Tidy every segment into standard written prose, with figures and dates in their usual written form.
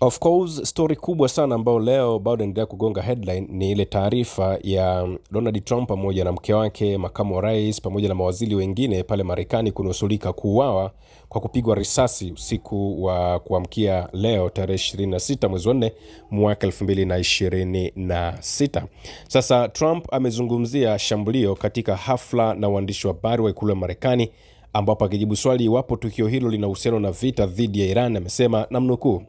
Of course, story kubwa sana ambayo leo bado inaendelea kugonga headline ni ile taarifa ya Donald Trump pamoja na mke wake, makamu wa rais, pamoja na mawaziri wengine pale Marekani kunusurika kuuawa kwa kupigwa risasi usiku wa kuamkia leo tarehe 26 mwezi wa 4 mwaka 2026. Sasa Trump amezungumzia shambulio katika hafla na waandishi wa habari wa ikulu ya Marekani, ambapo akijibu swali iwapo tukio hilo lina uhusiano na vita dhidi ya Iran amesema, namnukuu,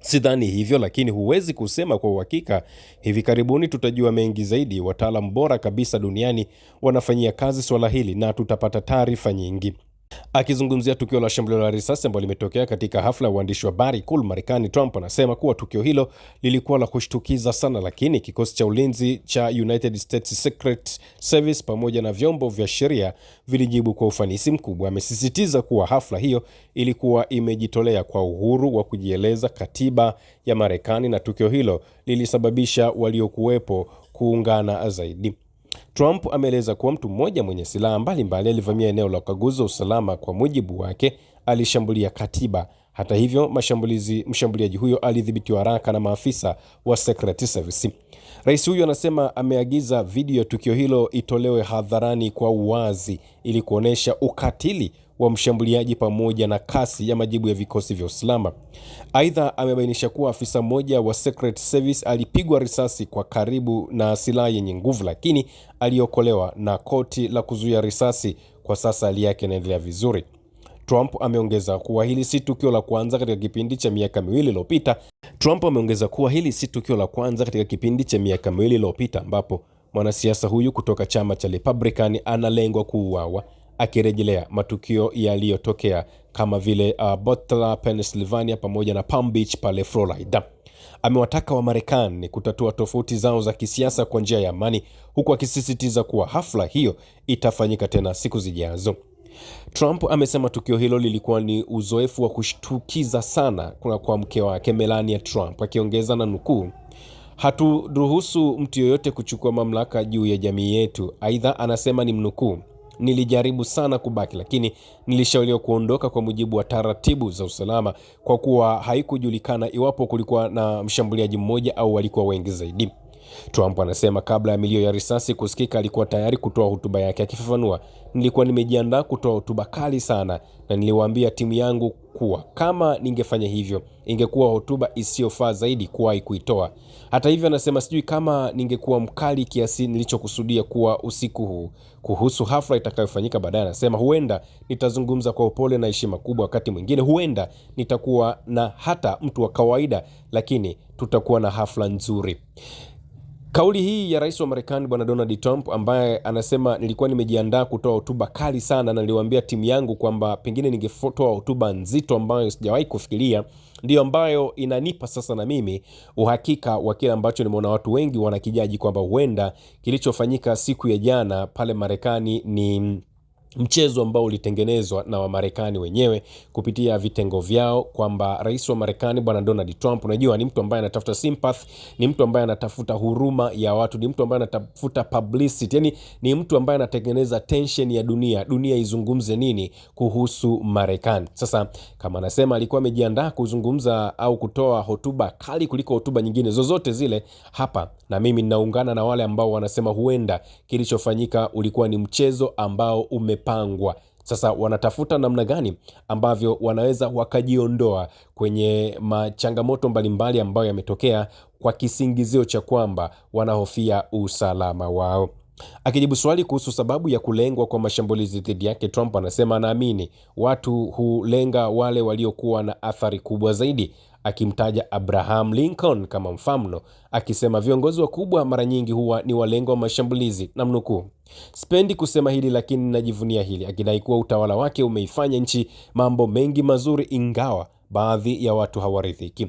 "Sidhani hivyo, lakini huwezi kusema kwa uhakika. Hivi karibuni tutajua mengi zaidi. Wataalamu bora kabisa duniani wanafanyia kazi swala hili na tutapata taarifa nyingi." Akizungumzia tukio la shambulio la risasi ambalo limetokea katika hafla ya uandishi wa habari ikulu Marekani, Trump anasema kuwa tukio hilo lilikuwa la kushtukiza sana, lakini kikosi cha ulinzi cha United States Secret Service pamoja na vyombo vya sheria vilijibu kwa ufanisi mkubwa. Amesisitiza kuwa hafla hiyo ilikuwa imejitolea kwa uhuru wa kujieleza katiba ya Marekani na tukio hilo lilisababisha waliokuwepo kuungana zaidi. Trump ameeleza kuwa mtu mmoja mwenye silaha mbalimbali alivamia eneo la ukaguzi wa usalama. Kwa mujibu wake, alishambulia katiba. Hata hivyo, mshambuliaji huyo alidhibitiwa haraka na maafisa wa Secret Service. Rais huyo anasema ameagiza video ya tukio hilo itolewe hadharani kwa uwazi ili kuonesha ukatili wa mshambuliaji pamoja na kasi ya majibu ya vikosi vya usalama. Aidha, amebainisha kuwa afisa mmoja wa Secret Service alipigwa risasi kwa karibu na silaha yenye nguvu, lakini aliokolewa na koti la kuzuia risasi. Kwa sasa hali yake inaendelea vizuri. Trump ameongeza kuwa hili si tukio la kwanza katika kipindi cha miaka miwili iliyopita ambapo mwanasiasa huyu kutoka chama cha Republican analengwa kuuawa, akirejelea matukio yaliyotokea kama vile Butler, Pennsylvania pamoja na Palm Beach pale Florida. Amewataka wa Marekani kutatua tofauti zao za kisiasa kwa njia ya amani, huku akisisitiza kuwa hafla hiyo itafanyika tena siku zijazo. Trump amesema tukio hilo lilikuwa ni uzoefu wa kushtukiza sana kwa mke wake Melania Trump, akiongeza na nukuu, "Haturuhusu mtu yoyote kuchukua mamlaka juu ya jamii yetu." Aidha anasema ni mnukuu, "Nilijaribu sana kubaki, lakini nilishauriwa kuondoka kwa mujibu wa taratibu za usalama kwa kuwa haikujulikana iwapo kulikuwa na mshambuliaji mmoja au walikuwa wengi zaidi." Trump anasema kabla ya milio ya risasi kusikika alikuwa tayari kutoa hotuba yake, akifafanua, "Nilikuwa nimejiandaa kutoa hotuba kali sana na niliwaambia timu yangu kuwa kama ningefanya hivyo ingekuwa hotuba isiyofaa zaidi kuwahi kuitoa. Hata hivyo," anasema, "sijui kama ningekuwa mkali kiasi nilichokusudia kuwa usiku huu." Kuhusu hafla itakayofanyika baadaye anasema, "Huenda nitazungumza kwa upole na heshima kubwa, wakati mwingine huenda nitakuwa na hata mtu wa kawaida, lakini tutakuwa na hafla nzuri." Kauli hii ya rais wa Marekani bwana Donald Trump, ambaye anasema nilikuwa nimejiandaa kutoa hotuba kali sana na niliwaambia timu yangu kwamba pengine ningetoa hotuba nzito ambayo sijawahi kufikiria, ndio ambayo inanipa sasa na mimi uhakika wa kile ambacho nimeona watu wengi wanakijaji kwamba huenda kilichofanyika siku ya jana pale Marekani ni mchezo ambao ulitengenezwa na Wamarekani wenyewe kupitia vitengo vyao, kwamba rais wa Marekani bwana Donald Trump, unajua, ni mtu ambaye anatafuta sympathy, ni mtu ambaye anatafuta huruma ya watu, ni mtu ambaye anatafuta publicity, yani ni mtu ambaye anatengeneza tension ya dunia izungumze nini kuhusu Marekani. Sasa kama anasema alikuwa amejiandaa kuzungumza au kutoa hotuba kali kuliko hotuba nyingine zozote zile hapa, na mimi ninaungana na wale ambao wanasema huenda kilichofanyika ulikuwa ni mchezo ambao umepangwa. Sasa wanatafuta namna gani ambavyo wanaweza wakajiondoa kwenye machangamoto mbalimbali ambayo yametokea kwa kisingizio cha kwamba wanahofia usalama wao. Akijibu swali kuhusu sababu ya kulengwa kwa mashambulizi dhidi yake, Trump anasema anaamini watu hulenga wale waliokuwa na athari kubwa zaidi, akimtaja Abraham Lincoln kama mfano, akisema viongozi wakubwa mara nyingi huwa ni walengo wa mashambulizi, na mnukuu, "Sipendi kusema hili lakini najivunia hili," akidai kuwa utawala wake umeifanya nchi mambo mengi mazuri ingawa baadhi ya watu hawaridhiki.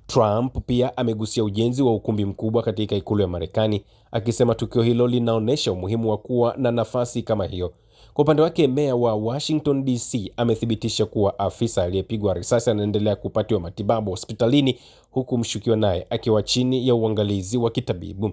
Trump pia amegusia ujenzi wa ukumbi mkubwa katika ikulu ya Marekani, akisema tukio hilo linaonyesha umuhimu wa kuwa na nafasi kama hiyo. Kwa upande wake, meya wa Washington DC amethibitisha kuwa afisa aliyepigwa risasi anaendelea kupatiwa matibabu hospitalini, huku mshukiwa naye akiwa chini ya uangalizi wa kitabibu.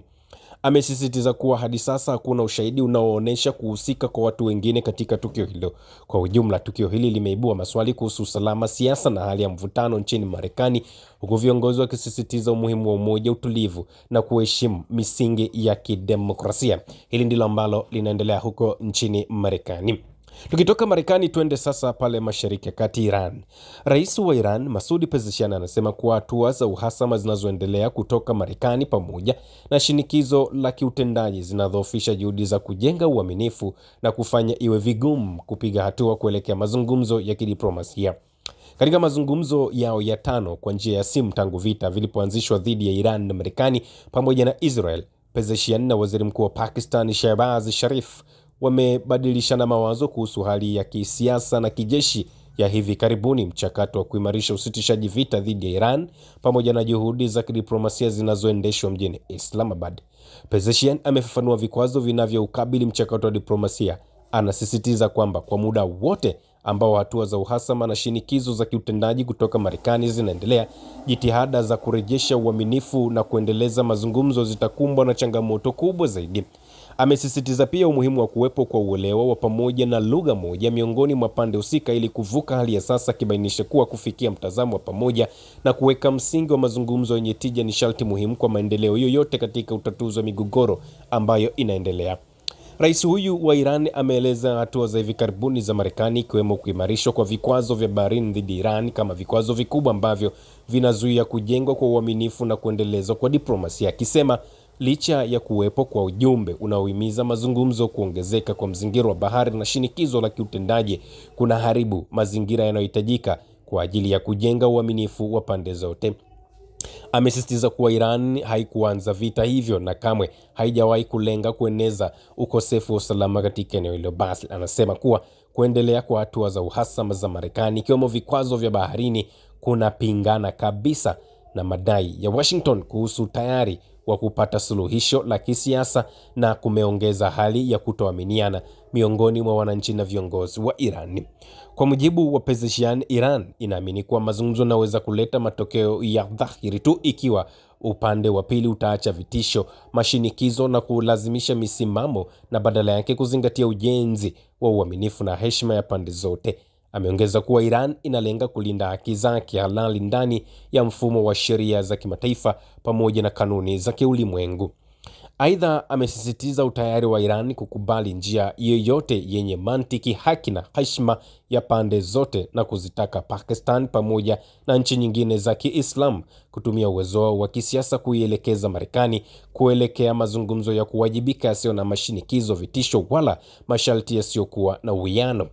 Amesisitiza kuwa hadi sasa hakuna ushahidi unaoonyesha kuhusika kwa watu wengine katika tukio hilo. Kwa ujumla, tukio hili limeibua maswali kuhusu usalama, siasa na hali ya mvutano nchini Marekani, huku viongozi wakisisitiza umuhimu wa umoja, utulivu na kuheshimu misingi ya kidemokrasia. Hili ndilo ambalo linaendelea huko nchini Marekani. Tukitoka Marekani twende sasa pale Mashariki ya Kati, Iran. Rais wa Iran Masoud Pezeshkian anasema kuwa hatua za uhasama zinazoendelea kutoka Marekani pamoja na shinikizo la kiutendaji zinadhoofisha juhudi za kujenga uaminifu na kufanya iwe vigumu kupiga hatua kuelekea mazungumzo ya kidiplomasia. Katika mazungumzo yao ya 5 kwa njia ya simu tangu vita vilipoanzishwa dhidi ya Iran na Marekani pamoja na Israel, Pezeshkian na Waziri Mkuu wa Pakistan Shehbaz Sharif wamebadilishana mawazo kuhusu hali ya kisiasa na kijeshi ya hivi karibuni, mchakato wa kuimarisha usitishaji vita dhidi ya Iran pamoja na juhudi za kidiplomasia zinazoendeshwa mjini Islamabad. Pezeshkian amefafanua vikwazo vinavyoukabili mchakato wa diplomasia. Anasisitiza kwamba kwa muda wote ambao hatua za uhasama na shinikizo za kiutendaji kutoka Marekani zinaendelea, jitihada za kurejesha uaminifu na kuendeleza mazungumzo zitakumbwa na changamoto kubwa zaidi. Amesisitiza pia umuhimu wa kuwepo kwa uelewa wa pamoja na lugha moja miongoni mwa pande husika ili kuvuka hali ya sasa, akibainisha kuwa kufikia mtazamo wa pamoja na kuweka msingi wa mazungumzo yenye tija ni sharti muhimu kwa maendeleo yoyote katika utatuzi wa migogoro ambayo inaendelea. Rais huyu wa Iran ameeleza hatua za hivi karibuni za Marekani, ikiwemo kuimarishwa kwa vikwazo vya baharini dhidi ya Iran kama vikwazo vikubwa ambavyo vinazuia kujengwa kwa uaminifu na kuendelezwa kwa diplomasia, akisema licha ya kuwepo kwa ujumbe unaohimiza mazungumzo, kuongezeka kwa mzingiro wa bahari na shinikizo la kiutendaji kuna haribu mazingira yanayohitajika kwa ajili ya kujenga uaminifu wa pande zote. Amesisitiza kuwa Iran haikuanza vita hivyo na kamwe haijawahi kulenga kueneza ukosefu wa usalama katika eneo hilo. Basi anasema kuwa kuendelea kwa hatua za uhasama za Marekani, ikiwemo vikwazo vya baharini, kunapingana kabisa na madai ya Washington kuhusu tayari wa kupata suluhisho la kisiasa na kumeongeza hali ya kutoaminiana miongoni mwa wananchi na viongozi wa Iran. Kwa mujibu wa Pezeshkian, Iran inaamini kuwa mazungumzo yanaweza kuleta matokeo ya dhahiri tu ikiwa upande wa pili utaacha vitisho, mashinikizo na kulazimisha misimamo na badala yake kuzingatia ujenzi wa uaminifu na heshima ya pande zote. Ameongeza kuwa Iran inalenga kulinda haki zake halali ndani ya mfumo wa sheria za kimataifa pamoja na kanuni za kiulimwengu. Aidha, amesisitiza utayari wa Iran kukubali njia yoyote yenye mantiki, haki na heshima ya pande zote na kuzitaka Pakistan pamoja na nchi nyingine za Kiislamu kutumia uwezo wao wa kisiasa kuielekeza Marekani kuelekea mazungumzo ya kuwajibika yasiyo na mashinikizo, vitisho wala masharti yasiyokuwa na uwiano.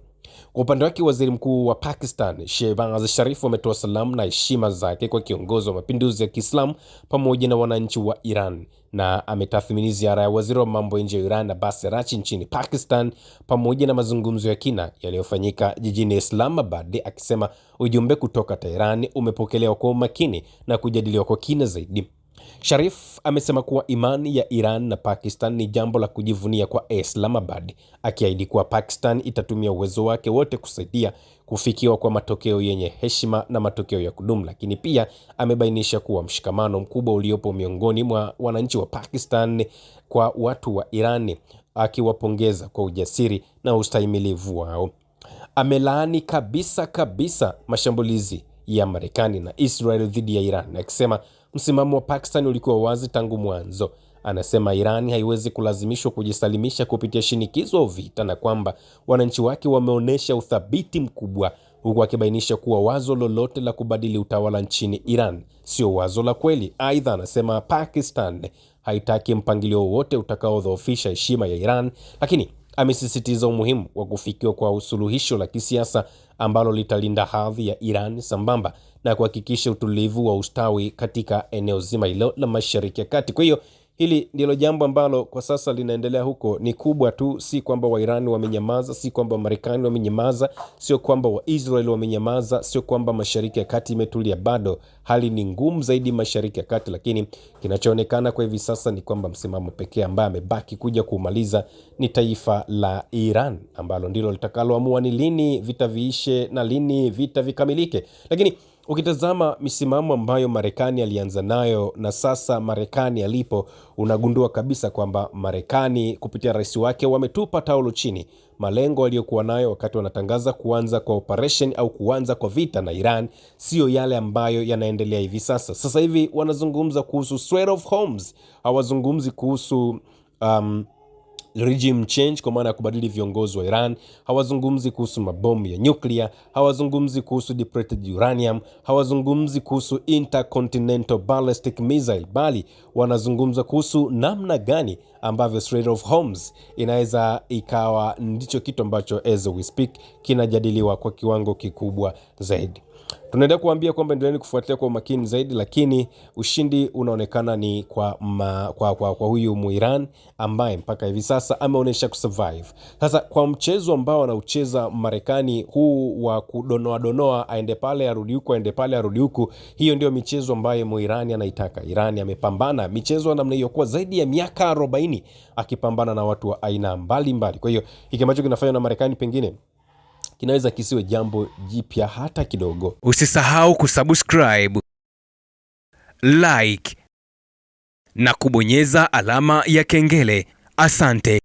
Kwa upande wake, Waziri Mkuu wa Pakistan Shehbaz Sharif ametoa salamu na heshima zake kwa kiongozi wa mapinduzi ya Kiislamu pamoja na wananchi wa Iran, na ametathmini ziara ya waziri wa mambo ya nje ya Iran Abbas Araghchi nchini Pakistan pamoja na mazungumzo ya kina yaliyofanyika jijini Islamabad, akisema ujumbe kutoka Tehran umepokelewa kwa umakini na kujadiliwa kwa kina zaidi. Sharif amesema kuwa imani ya Iran na Pakistan ni jambo la kujivunia kwa Islamabad, akiahidi kuwa Pakistan itatumia uwezo wake wote kusaidia kufikiwa kwa matokeo yenye heshima na matokeo ya kudumu. Lakini pia amebainisha kuwa mshikamano mkubwa uliopo miongoni mwa wananchi wa Pakistan kwa watu wa Iran, akiwapongeza kwa ujasiri na ustahimilivu wao. Amelaani kabisa mashambulizi ya Marekani na Israel dhidi ya Iran, akisema msimamo wa Pakistan ulikuwa wazi tangu mwanzo. Anasema Iran haiwezi kulazimishwa kujisalimisha kupitia shinikizo au vita, na kwamba wananchi wake wameonyesha uthabiti mkubwa, huku akibainisha kuwa wazo lolote la kubadili utawala nchini Iran sio wazo la kweli. Aidha, anasema Pakistan haitaki mpangilio wowote utakaodhoofisha heshima ya Iran, lakini amesisitiza umuhimu wa kufikiwa kwa usuluhisho la kisiasa ambalo litalinda hadhi ya Iran sambamba na kuhakikisha utulivu wa ustawi katika eneo zima hilo la Mashariki ya Kati. Kwa hiyo hili ndilo jambo ambalo kwa sasa linaendelea huko, ni kubwa tu, si kwamba Wairani wamenyamaza, si kwamba Marekani wamenyamaza, sio kwamba Waisraeli wamenyamaza, sio kwamba Mashariki ya Kati imetulia. Bado hali ni ngumu zaidi Mashariki ya Kati, lakini kinachoonekana kwa hivi sasa ni kwamba msimamo pekee ambaye amebaki kuja kumaliza ni taifa la Iran, ambalo ndilo litakaloamua ni lini vita viishe na lini vita vikamilike. Lakini Ukitazama misimamo ambayo Marekani alianza nayo na sasa Marekani alipo, unagundua kabisa kwamba Marekani kupitia rais wake wametupa taulo chini. Malengo aliyokuwa nayo wakati wanatangaza kuanza kwa operation au kuanza kwa vita na Iran sio yale ambayo yanaendelea hivi sasa. Sasa hivi wanazungumza kuhusu Strait of Hormuz, hawazungumzi kuhusu regime change kwa maana ya kubadili viongozi wa Iran, hawazungumzi kuhusu mabomu ya nyuklia, hawazungumzi kuhusu depleted uranium, hawazungumzi kuhusu intercontinental ballistic missile, bali wanazungumza kuhusu namna gani ambavyo Strait of Hormuz inaweza ikawa ndicho kitu ambacho as we speak kinajadiliwa kwa kiwango kikubwa zaidi. Tunaendelea kuambia kwamba endeleeni kufuatilia kwa umakini zaidi, lakini ushindi unaonekana ni kwa huyu Muiran ambaye mpaka hivi sasa ameonyesha kusurvive. Sasa kwa mchezo ambao anaucheza Marekani huu wa kudonoa aende pale arudi huko, aende pale arudi huko, hiyo ndio michezo ambayo Muiran anaitaka. Iran amepambana michezo namna hiyo kwa zaidi ya miaka 40 akipambana na watu wa aina mbalimbali. Kwa hiyo hiki ambacho kinafanywa na Marekani pengine kinaweza kisiwe jambo jipya hata kidogo. Usisahau kusubscribe, like na kubonyeza alama ya kengele. Asante.